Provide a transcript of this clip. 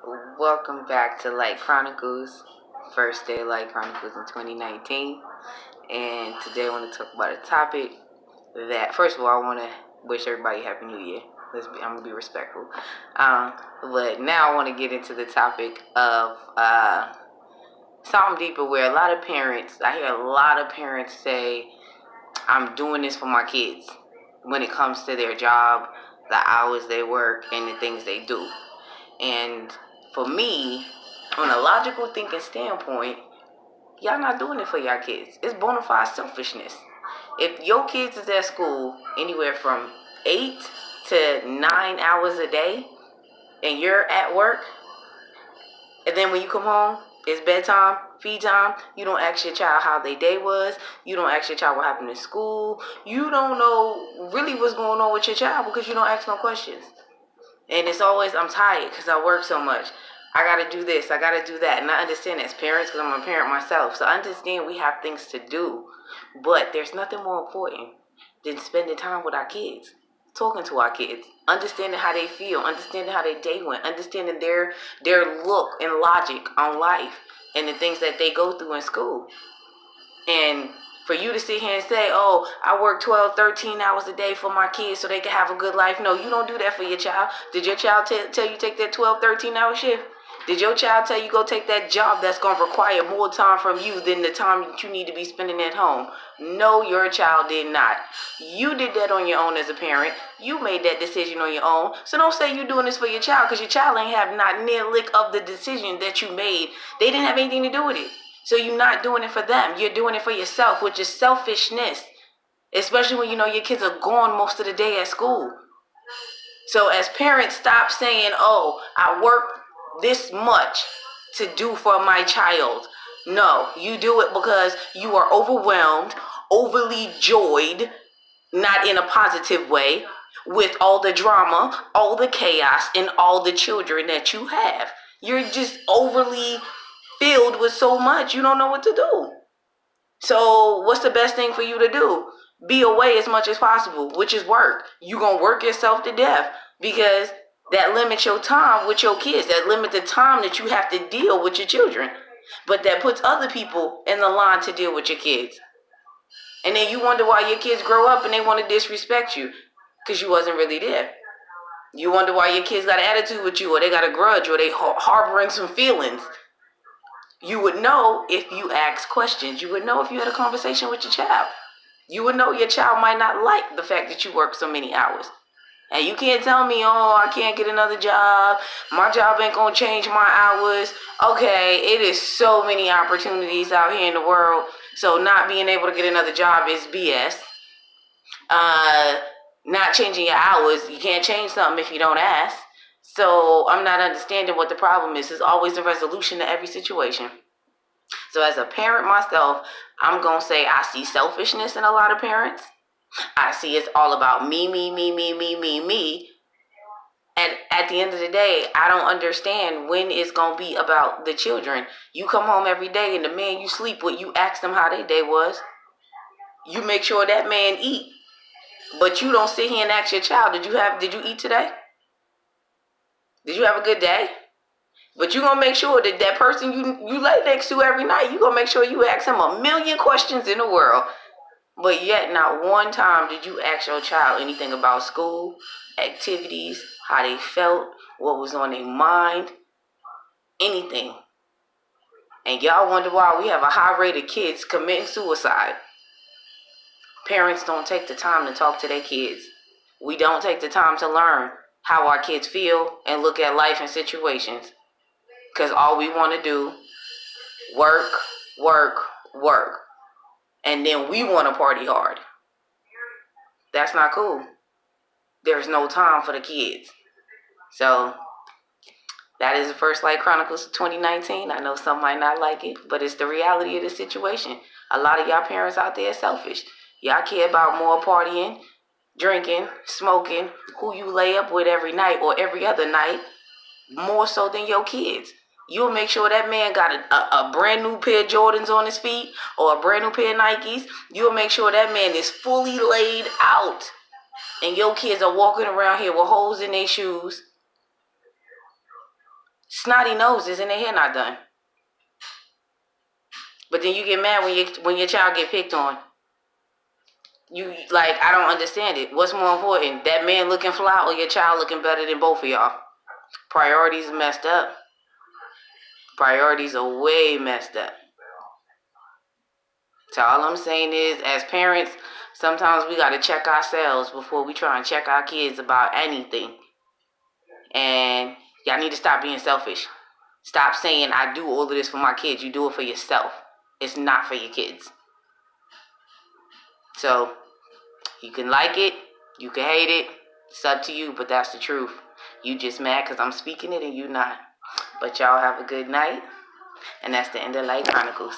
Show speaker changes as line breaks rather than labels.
Welcome back to Light Chronicles, first day of Light Chronicles in 2019. And today I want to talk about a topic that, first of all, I want to wish everybody Happy New Year. I'm going to be respectful. But now I want to get into the topic of something deeper where I hear a lot of parents say, I'm doing this for my kids when it comes to their job, the hours they work, and the things they do. And for me, on a logical thinking standpoint, y'all not doing it for y'all kids. It's bona fide selfishness. If your kids is at school anywhere from 8 to 9 hours a day, and you're at work, and then when you come home, it's bedtime, feed time, you don't ask your child how their day was, you don't ask your child what happened in school, you don't know really what's going on with your child because you don't ask no questions. And it's always, I'm tired because I work so much. I got to do this. I got to do that. And I understand as parents because I'm a parent myself. So I understand we have things to do. But there's nothing more important than spending time with our kids. Talking to our kids. Understanding how they feel. Understanding how their day went. Understanding their look and logic on life. And the things that they go through in school. And for you to sit here and say, oh, I work 12, 13 hours a day for my kids so they can have a good life. No, you don't do that for your child. Did your child tell you take that 12, 13-hour shift? Did your child tell you go take that job that's going to require more time from you than the time that you need to be spending at home? No, your child did not. You did that on your own as a parent. You made that decision on your own. So don't say you're doing this for your child because your child ain't have not near lick of the decision that you made. They didn't have anything to do with it. So you're not doing it for them. You're doing it for yourself, which is selfishness. Especially when you know your kids are gone most of the day at school. So as parents, stop saying, oh, I work this much to do for my child. No, you do it because you are overwhelmed, overly joyed, not in a positive way, with all the drama, all the chaos, and all the children that you have. You're just overly filled with so much, you don't know what to do. So what's the best thing for you to do? Be away as much as possible, which is work. You're going to work yourself to death because that limits your time with your kids. That limits the time that you have to deal with your children. But that puts other people in the line to deal with your kids. And then you wonder why your kids grow up and they want to disrespect you because you wasn't really there. You wonder why your kids got an attitude with you or they got a grudge or they harboring some feelings. You would know if you asked questions. You would know if you had a conversation with your child. You would know your child might not like the fact that you work so many hours. And you can't tell me, oh, I can't get another job. My job ain't going to change my hours. Okay, it is so many opportunities out here in the world. So not being able to get another job is BS. Not changing your hours. You can't change something if you don't ask. So I'm not understanding what the problem is. There's always a resolution to every situation. So as a parent myself, I'm going to say I see selfishness in a lot of parents. I see it's all about me. And at the end of the day, I don't understand when it's going to be about the children. You come home every day and the man you sleep with, you ask them how their day was. You make sure that man eat. But you don't sit here and ask your child, did you eat today? Did you have a good day? But you're going to make sure that that person you lay next to every night, you're going to make sure you ask him a million questions in the world. But yet not one time did you ask your child anything about school, activities, how they felt, what was on their mind, anything. And y'all wonder why we have a high rate of kids committing suicide. Parents don't take the time to talk to their kids. We don't take the time to learn how our kids feel and look at life and situations. Because all we want to do, work. And then we want to party hard. That's not cool. There's no time for the kids. So that is the first Light Chronicles 2019. I know some might not like it, but it's the reality of the situation. A lot of y'all parents out there are selfish. Y'all care about more partying, drinking, smoking, who you lay up with every night or every other night, more so than your kids. You'll make sure that man got a brand new pair of Jordans on his feet or a brand new pair of Nikes. You'll make sure that man is fully laid out. And your kids are walking around here with holes in their shoes. snotty noses and their hair not done. But then you get mad when your child get picked on. You like, I don't understand it. What's more important, that man looking fly or your child looking better than both of y'all? Priorities are messed up. Priorities are way messed up. So all I'm saying is, as parents, sometimes we gotta check ourselves before we try and check our kids about anything. And y'all need to stop being selfish. Stop saying, I do all of this for my kids. You do it for yourself. It's not for your kids. So you can like it, you can hate it, it's up to you, but that's the truth. You just mad because I'm speaking it and you not. But y'all have a good night. And that's the end of Light Chronicles.